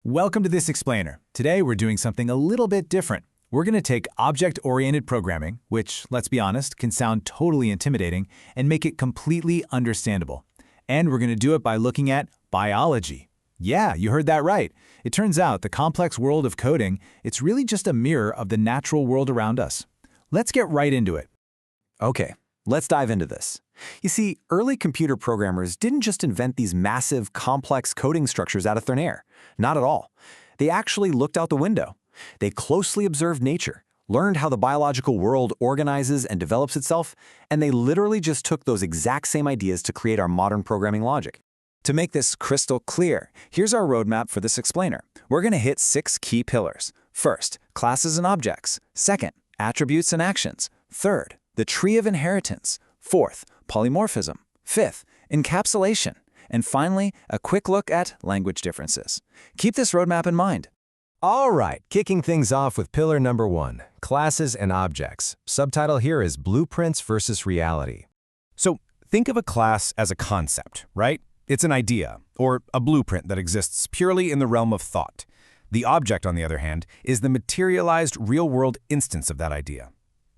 Welcome to This Explainer. Today we're doing something a little bit different. We're going to take object-oriented programming, which, let's be honest, can sound totally intimidating, and make it completely understandable. And we're going to do it by looking at biology. Yeah, you heard that right. It turns out the complex world of coding, it's really just a mirror of the natural world around us. Let's get right into it. Okay, let's dive into this. You see, early computer programmers didn't just invent these massive, complex coding structures out of thin air. Not at all. They actually looked out the window. They closely observed nature, learned how the biological world organizes and develops itself, and they literally just took those exact same ideas to create our modern programming logic. To make this crystal clear, here's our roadmap for This Explainer. We're going to hit 6 key pillars. First, classes and objects. Second, attributes and actions. Third, the tree of inheritance. Fourth, polymorphism. Fifth, encapsulation. And finally, a quick look at language differences. Keep this roadmap in mind. All right, kicking things off with pillar number 1, classes and objects. Subtitle here is Blueprints versus Reality. So think of a class as a concept, right? It's an idea, or a blueprint that exists purely in the realm of thought. The object, on the other hand, is the materialized real-world instance of that idea.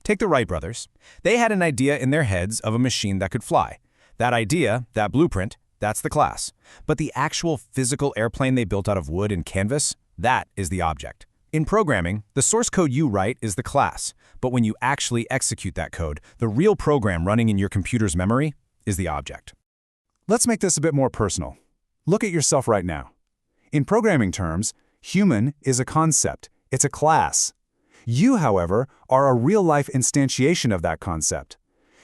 Take the Wright brothers. They had an idea in their heads of a machine that could fly. That idea, that blueprint, that's the class. But the actual physical airplane they built out of wood and canvas, that is the object. In programming, the source code you write is the class, but when you actually execute that code, the real program running in your computer's memory is the object. Let's make this a bit more personal. Look at yourself right now. In programming terms, human is a concept. It's a class. You, however, are a real-life instantiation of that concept.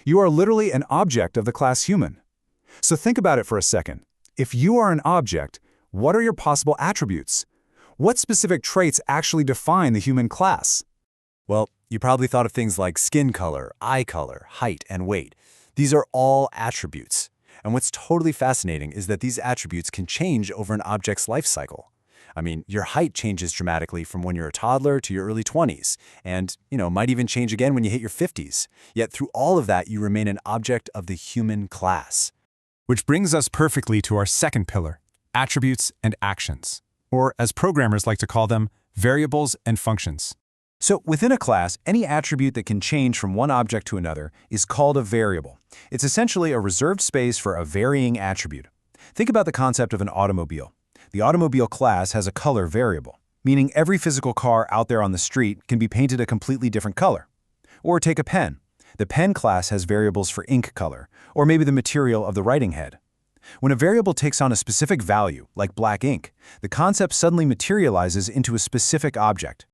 You are literally an object of the class human. So think about it for a second. If you are an object, what are your possible attributes? What specific traits actually define the human class? Well, you probably thought of things like skin color, eye color, height, and weight. These are all attributes. And what's totally fascinating is that these attributes can change over an object's life cycle. I mean, your height changes dramatically from when you're a toddler to your early 20s, and, might even change again when you hit your 50s. Yet through all of that, you remain an object of the human class. Which brings us perfectly to our second pillar, attributes and actions, or as programmers like to call them, variables and functions. So within a class, any attribute that can change from one object to another is called a variable. It's essentially a reserved space for a varying attribute. Think about the concept of an automobile. The automobile class has a color variable, meaning every physical car out there on the street can be painted a completely different color. Or take a pen. The pen class has variables for ink color, or maybe the material of the writing head. When a variable takes on a specific value, like black ink, the concept suddenly materializes into a specific object.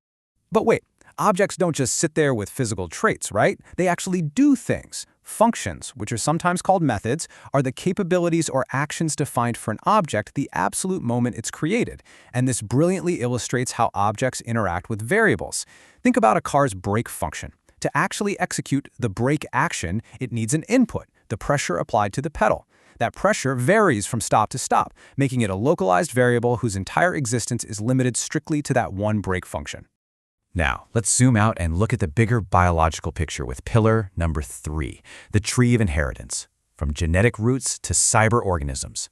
But wait, objects don't just sit there with physical traits, right? They actually do things. Functions, which are sometimes called methods, are the capabilities or actions defined for an object the absolute moment it's created, and this brilliantly illustrates how objects interact with variables. Think about a car's brake function. To actually execute the brake action, it needs an input, the pressure applied to the pedal. That pressure varies from stop to stop, making it a localized variable whose entire existence is limited strictly to that one brake function. Now, let's zoom out and look at the bigger biological picture with pillar number 3, the tree of inheritance, from genetic roots to cyber organisms.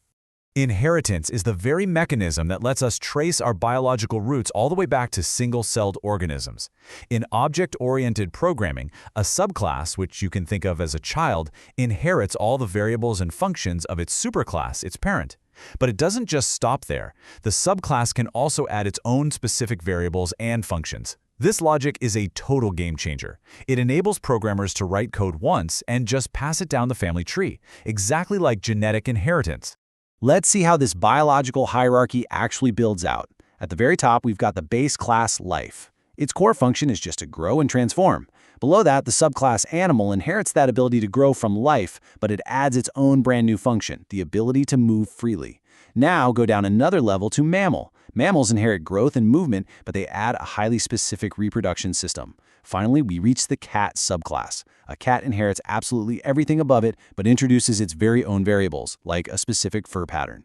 Inheritance is the very mechanism that lets us trace our biological roots all the way back to single-celled organisms. In object-oriented programming, a subclass, which you can think of as a child, inherits all the variables and functions of its superclass, its parent. But it doesn't just stop there. The subclass can also add its own specific variables and functions. This logic is a total game changer. It enables programmers to write code once and just pass it down the family tree, exactly like genetic inheritance. Let's see how this biological hierarchy actually builds out. At the very top, we've got the base class life. Its core function is just to grow and transform. Below that, the subclass animal inherits that ability to grow from life, but it adds its own brand new function, the ability to move freely. Now go down another level to mammal. Mammals inherit growth and movement, but they add a highly specific reproduction system. Finally, we reach the cat subclass. A cat inherits absolutely everything above it, but introduces its very own variables, like a specific fur pattern.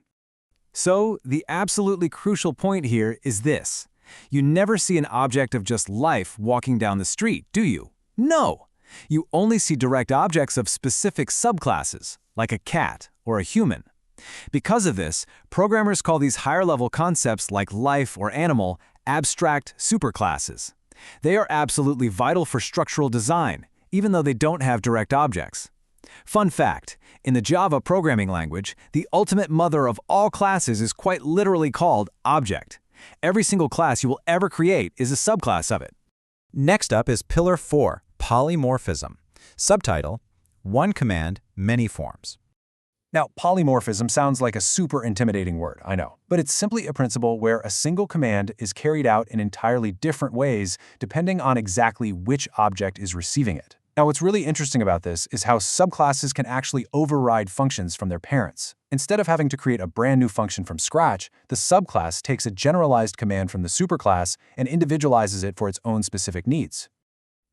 So, the absolutely crucial point here is this. You never see an object of just life walking down the street, do you? No! You only see direct objects of specific subclasses, like a cat or a human. Because of this, programmers call these higher-level concepts like life or animal abstract superclasses. They are absolutely vital for structural design, even though they don't have direct objects. Fun fact, in the Java programming language, the ultimate mother of all classes is quite literally called object. Every single class you will ever create is a subclass of it. Next up is Pillar 4, polymorphism. Subtitle, One Command, Many Forms. Now, polymorphism sounds like a super intimidating word, I know, but it's simply a principle where a single command is carried out in entirely different ways depending on exactly which object is receiving it. Now, what's really interesting about this is how subclasses can actually override functions from their parents. Instead of having to create a brand new function from scratch, the subclass takes a generalized command from the superclass and individualizes it for its own specific needs.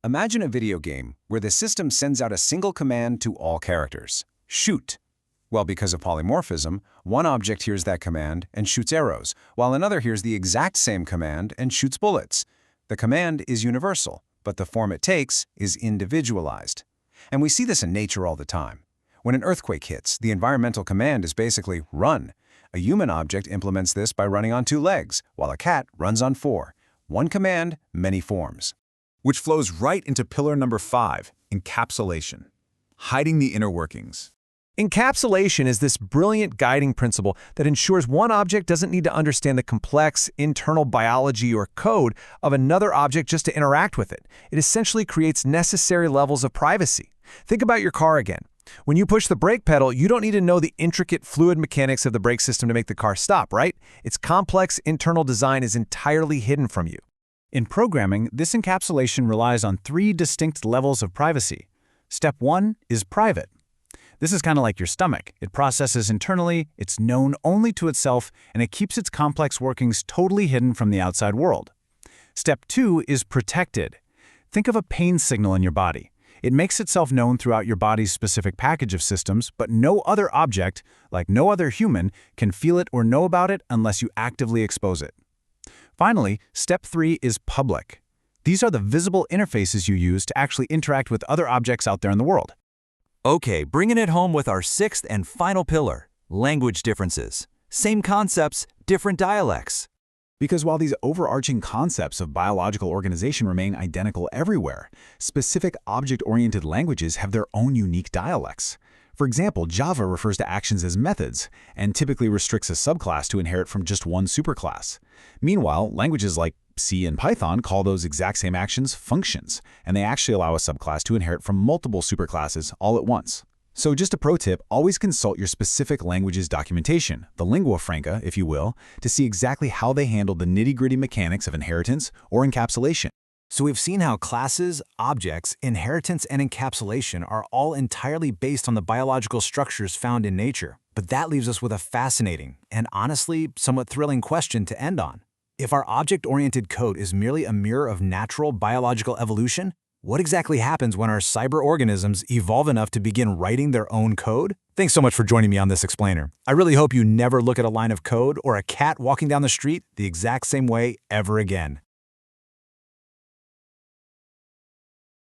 Imagine a video game where the system sends out a single command to all characters. Shoot. Well, because of polymorphism, one object hears that command and shoots arrows, while another hears the exact same command and shoots bullets. The command is universal, but the form it takes is individualized. And we see this in nature all the time. When an earthquake hits, the environmental command is basically run. A human object implements this by running on 2 legs, while a cat runs on 4. One command, many forms. Which flows right into pillar number 5, encapsulation. Hiding the inner workings. Encapsulation is this brilliant guiding principle that ensures one object doesn't need to understand the complex internal biology or code of another object just to interact with it. It essentially creates necessary levels of privacy. Think about your car again. When you push the brake pedal, you don't need to know the intricate fluid mechanics of the brake system to make the car stop, right? Its complex internal design is entirely hidden from you. In programming, this encapsulation relies on 3 distinct levels of privacy. Step 1 is private. This is kind of like your stomach. It processes internally, it's known only to itself, and it keeps its complex workings totally hidden from the outside world. Step 2 is protected. Think of a pain signal in your body. It makes itself known throughout your body's specific package of systems, but no other object, like no other human, can feel it or know about it unless you actively expose it. Finally, step 3 is public. These are the visible interfaces you use to actually interact with other objects out there in the world. Okay, bringing it home with our 6th and final pillar, language differences. Same concepts, different dialects. Because while these overarching concepts of biological organization remain identical everywhere, specific object-oriented languages have their own unique dialects. For example, Java refers to actions as methods and typically restricts a subclass to inherit from just one superclass. Meanwhile, languages like C and Python call those exact same actions functions, and they actually allow a subclass to inherit from multiple superclasses all at once. So just a pro tip, always consult your specific language's documentation, the lingua franca, if you will, to see exactly how they handle the nitty-gritty mechanics of inheritance or encapsulation. So we've seen how classes, objects, inheritance, and encapsulation are all entirely based on the biological structures found in nature. But that leaves us with a fascinating and honestly somewhat thrilling question to end on. If our object-oriented code is merely a mirror of natural biological evolution, what exactly happens when our cyber organisms evolve enough to begin writing their own code? Thanks so much for joining me on this explainer. I really hope you never look at a line of code or a cat walking down the street the exact same way ever again.